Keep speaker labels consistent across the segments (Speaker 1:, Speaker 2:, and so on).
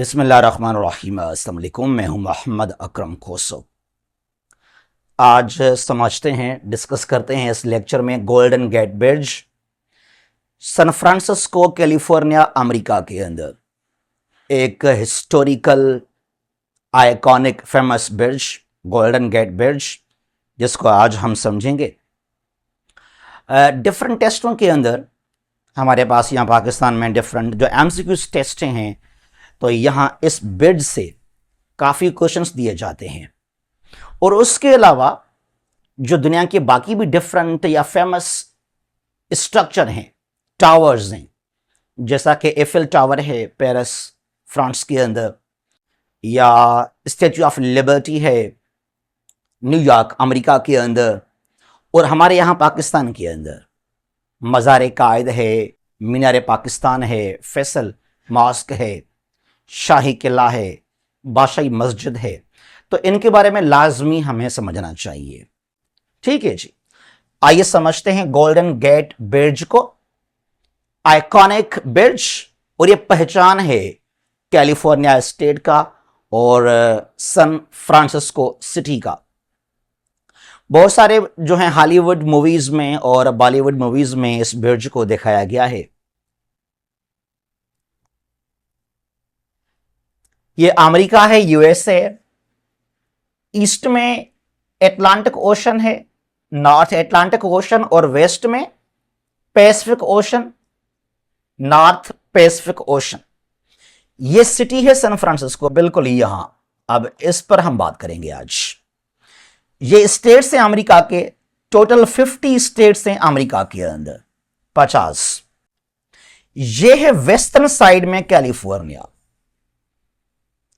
Speaker 1: बिस्मिल्लाहिर्रहमानिर्रहीम। अस्सलाम वालेकुम। मैं हूं मोहम्मद अकरम खोसो। आज समझते हैं, डिस्कस करते हैं इस लेक्चर में Golden Gate Bridge, San Francisco California America के अंदर एक historical iconic famous bridge Golden Gate Bridge, जिसको आज हम समझेंगे। डिफरेंट टेस्टों के अंदर हमारे पास यहाँ पाकिस्तान में डिफरेंट जो एमसीक्यूज टेस्ट हैं, तो यहाँ इस ब्रिज से काफ़ी क्वेश्चंस दिए जाते हैं। और उसके अलावा जो दुनिया के बाकी भी डिफरेंट या फेमस स्ट्रक्चर हैं, टावर्स हैं, जैसा कि एफिल टावर है पेरिस फ्रांस के अंदर, या स्टैचू ऑफ लिबर्टी है न्यूयॉर्क अमेरिका के अंदर, और हमारे यहाँ पाकिस्तान के अंदर मज़ार कायद है, मीनार पाकिस्तान है, फैसल मॉस्क है, शाही किला है, बादशाही मस्जिद है। तो इनके बारे में लाजमी हमें समझना चाहिए। ठीक है जी, आइए समझते हैं गोल्डन गेट ब्रिज को। आइकॉनिक ब्रिज, और ये पहचान है कैलिफोर्निया स्टेट का और सैन फ्रांसिस्को सिटी का। बहुत सारे जो हैं हॉलीवुड मूवीज में और बॉलीवुड मूवीज में इस ब्रिज को दिखाया गया है। ये अमेरिका है, यूएसए। ईस्ट में अटलांटिक ओशन है, नॉर्थ अटलांटिक ओशन, और वेस्ट में Pacific ocean, north Pacific ocean. ये सिटी है सैन फ्रांसिस्को, बिल्कुल यहां। अब इस पर हम बात करेंगे आज। ये स्टेट्स हैं अमेरिका के, टोटल 50 स्टेट्स हैं अमेरिका के अंदर, 50। ये है वेस्टर्न साइड में कैलिफोर्निया,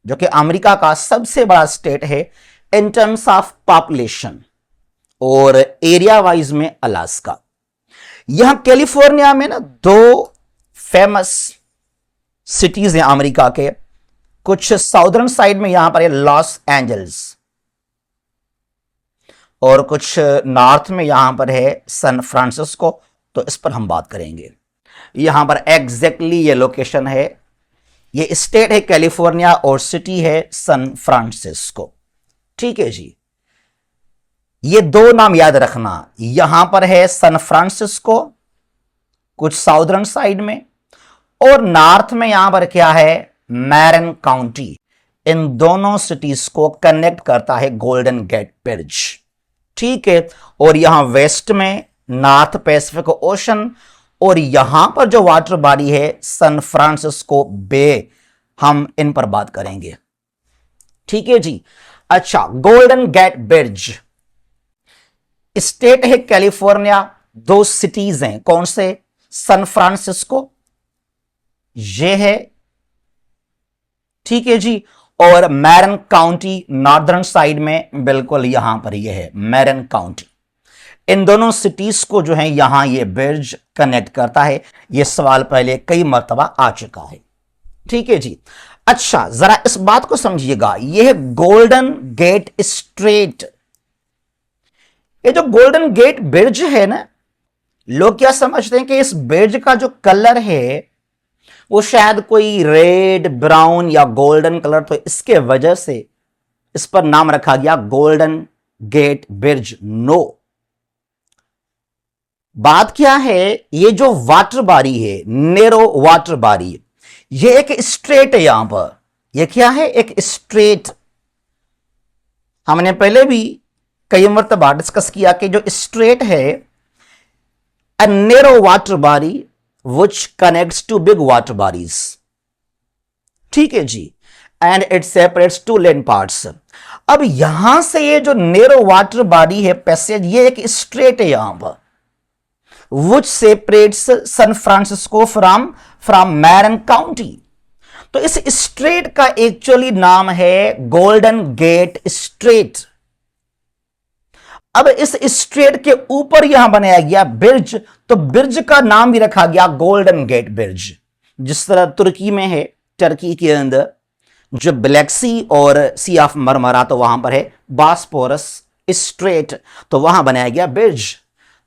Speaker 1: जो कि अमेरिका का सबसे बड़ा स्टेट है इन टर्म्स ऑफ पॉपुलेशन, और एरिया वाइज में अलास्का। यहां कैलिफोर्निया में ना दो फेमस सिटीज हैं अमेरिका के। कुछ साउदर्न साइड में यहां पर है लॉस एंजल्स, और कुछ नॉर्थ में यहां पर है सैन फ्रांसिस्को। तो इस पर हम बात करेंगे। यहां पर एग्जैक्टली ये लोकेशन है, ये स्टेट है कैलिफोर्निया और सिटी है सैन फ्रांसिस्को। ठीक है जी, ये दो नाम याद रखना। यहां पर है सैन फ्रांसिस्को कुछ साउदर्न साइड में, और नॉर्थ में यहां पर क्या है, मैरन काउंटी। इन दोनों सिटीज को कनेक्ट करता है गोल्डन गेट ब्रिज। ठीक है, और यहां वेस्ट में नॉर्थ पैसिफिक ओशन, और यहां पर जो वाटर बॉडी है सैन फ्रांसिस्को बे, हम इन पर बात करेंगे। ठीक है जी। अच्छा, गोल्डन गेट ब्रिज स्टेट है कैलिफोर्निया, दो सिटीज हैं, कौन से, सैन फ्रांसिस्को ये है, ठीक है जी, और मैरन काउंटी नॉर्दर्न साइड में, बिल्कुल यहां पर यह है मैरन काउंटी। इन दोनों सिटीज को जो है यहां ये ब्रिज कनेक्ट करता है। ये सवाल पहले कई मर्तबा आ चुका है। ठीक है जी। अच्छा, जरा इस बात को समझिएगा, यह है गोल्डन गेट स्ट्रेट। ये जो गोल्डन गेट ब्रिज है ना, लोग क्या समझते हैं कि इस ब्रिज का जो कलर है वो शायद कोई रेड, ब्राउन या गोल्डन कलर, तो इसके वजह से इस पर नाम रखा गया गोल्डन गेट ब्रिज। नो, बात क्या है, ये जो वाटर बॉडी है, नेरो वाटर बॉडी, ये एक स्ट्रेट है। यहां पर ये क्या है, एक स्ट्रेट। हमने पहले भी कई मरतबा डिस्कस किया कि जो स्ट्रेट है, a narrow water body which connects to big water bodies. ठीक है जी, and it separates two land parts. अब यहां से ये जो नेरो वाटर बॉडी है पैसेज, ये एक स्ट्रेट है यहां पर, which separates San Francisco from Marin County. तो इस स्ट्रेट का एक्चुअली नाम है गोल्डन गेट स्ट्रेट। अब इस स्ट्रेट के ऊपर यहां बनाया गया ब्रिज, तो ब्रिज का नाम भी रखा गया गोल्डन गेट ब्रिज। जिस तरह तुर्की में है, टर्की के अंदर जो ब्लैक सी और सी ऑफ मरमरा, तो वहां पर है बॉस्फोरस स्ट्रेट, तो वहां बनाया गया ब्रिज।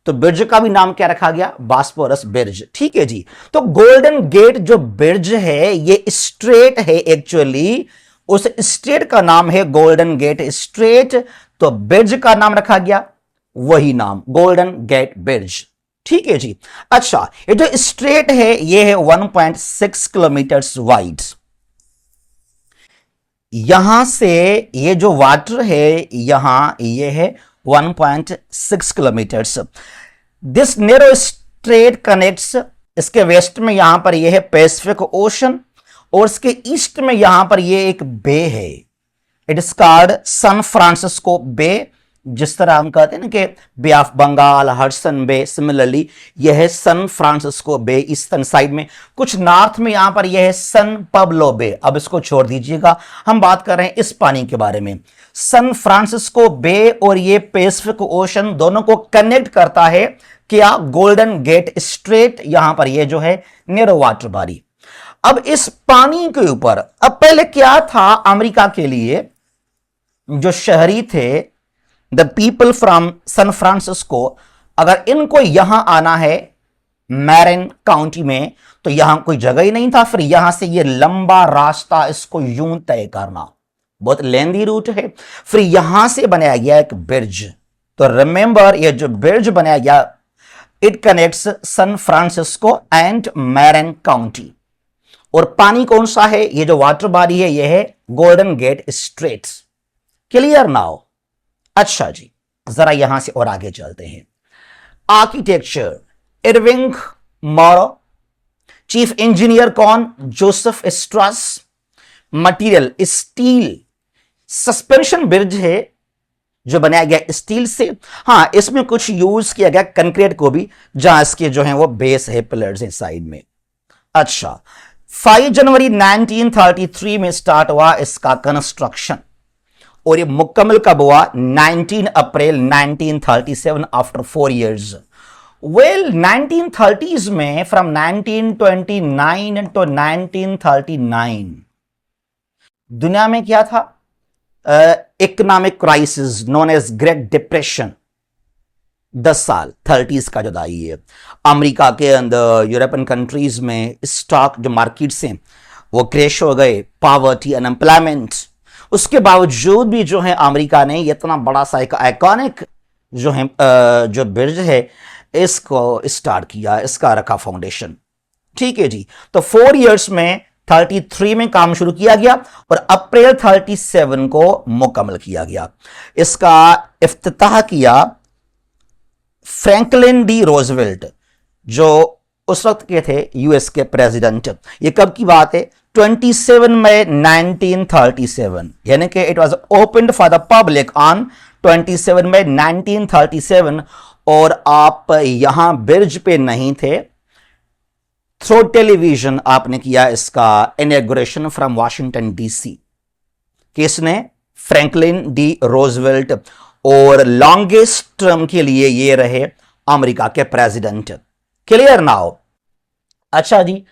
Speaker 1: तो ब्रिज का भी नाम क्या रखा गया, बॉस्फोरस ब्रिज। ठीक है जी। तो गोल्डन गेट जो ब्रिज है ये स्ट्रेट है एक्चुअली, उस स्ट्रेट का नाम है गोल्डन गेट स्ट्रेट, तो ब्रिज का नाम रखा गया वही नाम, गोल्डन गेट ब्रिज। ठीक है जी। अच्छा, ये जो स्ट्रेट है ये है 1.6 किलोमीटर वाइड। यहां से ये जो वाटर है यहां ये है 1.6 kilometres. This narrow straight connects, इसके वेस्ट में यहां पर ये है पैसिफिक ओशन और इसके ईस्ट में यहां पर ये एक बे है, it is called San Francisco Bay. जिस तरह हम कहते हैं ना कि Bay of Bengal, Hudson Bay, similarly यह है San Francisco Bay eastern side में। कुछ नॉर्थ में यहां पर यह है सन पब्लो बे। अब इसको छोड़ दीजिएगा, हम बात कर रहे हैं इस पानी के बारे में। सन फ्रांसिस्को बे और ये पैसिफिक ओशन दोनों को कनेक्ट करता है क्या, गोल्डन गेट स्ट्रेट, यहां पर यह जो है नेरो वाटर बॉडी। अब इस पानी के ऊपर, अब पहले क्या था अमेरिका के लिए, जो शहरी थे the people from sun Francisco, अगर इनको यहां आना है मैरिन काउंटी में तो यहां कोई जगह ही नहीं था, फिर यहां से ये लंबा रास्ता इसको यूं तय करना, बहुत लेंदी रूट है। फिर यहां से बनाया गया एक ब्रिज। तो रिमेंबर ये जो ब्रिज बनाया गया it connects sun Francisco and marine county. और पानी कौन सा है, ये जो वाटर बॉडी है ये है golden Gate straight. Clear now. अच्छा जी, जरा यहां से और आगे चलते हैं। आर्किटेक्चर इरविंग मोरो, चीफ इंजीनियर कौन, Joseph स्ट्रास, material steel, suspension bridge है जो बनाया गया स्टील से। हां, इसमें कुछ यूज किया गया कंक्रीट को भी, जहां इसके जो है वो बेस है, पिलर्स हैं साइड में। अच्छा, 5 जनवरी 1933 में स्टार्ट हुआ इसका कंस्ट्रक्शन और ये मुकम्मल कब हुआ, 19 अप्रैल 1937, आफ्टर 4 years। वेल 1930s में फ्रॉम 1929 टू 1939 दुनिया में क्या था, economic crisis known as Great Depression. 10 साल 30s का जो आई है, अमेरिका के अंदर, यूरोपियन कंट्रीज में स्टॉक जो मार्केट्स हैं वो क्रैश हो गए, पॉवर्टी, अनएम्प्लॉयमेंट। उसके बावजूद भी जो है अमेरिका ने इतना बड़ा सा एक आइकॉनिक जो है जो ब्रिज है इसको स्टार्ट किया, इसका रखा फाउंडेशन। ठीक है जी। तो 4 years में 33 में काम शुरू किया गया और अप्रैल 37 को मुकम्मल किया गया। इसका इफ्तिताह किया फ्रैंकलिन डी रोजवेल्ट, जो उस वक्त के थे यूएस के प्रेसिडेंट। ये कब की बात है, 27 मई 1937, यानी कि it was opened for the public on 27 मई 1937। और आप यहां ब्रिज पे नहीं थे, थ्रू टेलीविजन आपने किया इसका इनॉग्रेशन फ्रॉम वाशिंगटन डीसी। किसने, फ्रैंकलिन डी रोजवेल्ट, और लॉन्गेस्ट टर्म के लिए ये रहे अमेरिका के प्रेसिडेंट। Clear now. अच्छा जी,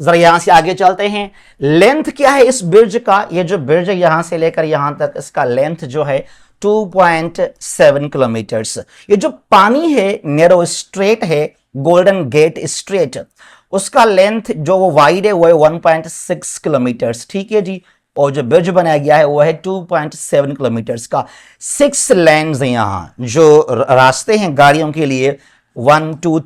Speaker 1: जरा यहां से आगे चलते हैं। लेंथ क्या है इस ब्रिज का, ये जो ब्रिज है यहां से लेकर यहां तक, इसका लेंथ जो है 2.7 किलोमीटर्स। ये जो पानी है नैरो स्ट्रेट है, गोल्डन गेट स्ट्रेट, उसका लेंथ जो वो वाइड है वो है 1.6 किलोमीटर्स। ठीक है जी। और जो ब्रिज बनाया गया है वो है 2.7 किलोमीटर्स का। 6 लेन्स हैं यहां, जो रास्ते हैं गाड़ियों के लिए, 1 2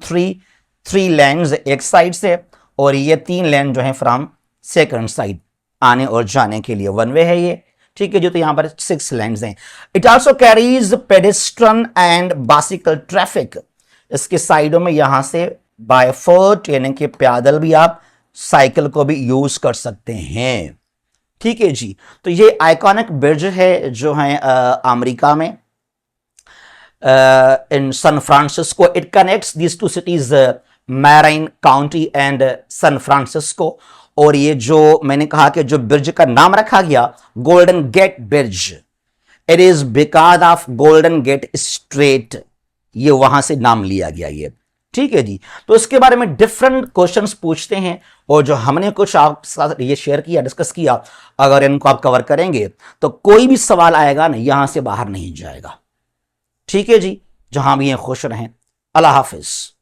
Speaker 1: 3 लेन्स एक साइड से, और ये 3 लेन जो है फ्रॉम सेकंड साइड आने और जाने के लिए, 1 वे है ये। ठीक है जी। तो यहां पर 6 लेन्स हैं। It also carries pedestrian and bicycle traffic. इसके साइडों में यहां से बाय फुट यानी कि पैदल भी आप साइकिल को भी यूज कर सकते हैं। ठीक है जी। तो ये आइकॉनिक ब्रिज है जो है अमेरिका में, in San Francisco. It connects these 2 cities, Marin County and San Francisco. और ये जो मैंने कहा कि जो ब्रिज का नाम रखा गया Golden Gate Bridge, it is because of Golden Gate Strait, ये वहां से नाम लिया गया ये। ठीक है जी। तो इसके बारे में डिफरेंट क्वेश्चंस पूछते हैं, और जो हमने कुछ आपके साथ ये शेयर किया, डिस्कस किया, अगर इनको आप कवर करेंगे तो कोई भी सवाल आएगा ना यहां से बाहर नहीं जाएगा। ठीक है जी। जहां भी हैं खुश रहें। अल्लाह हाफिज़।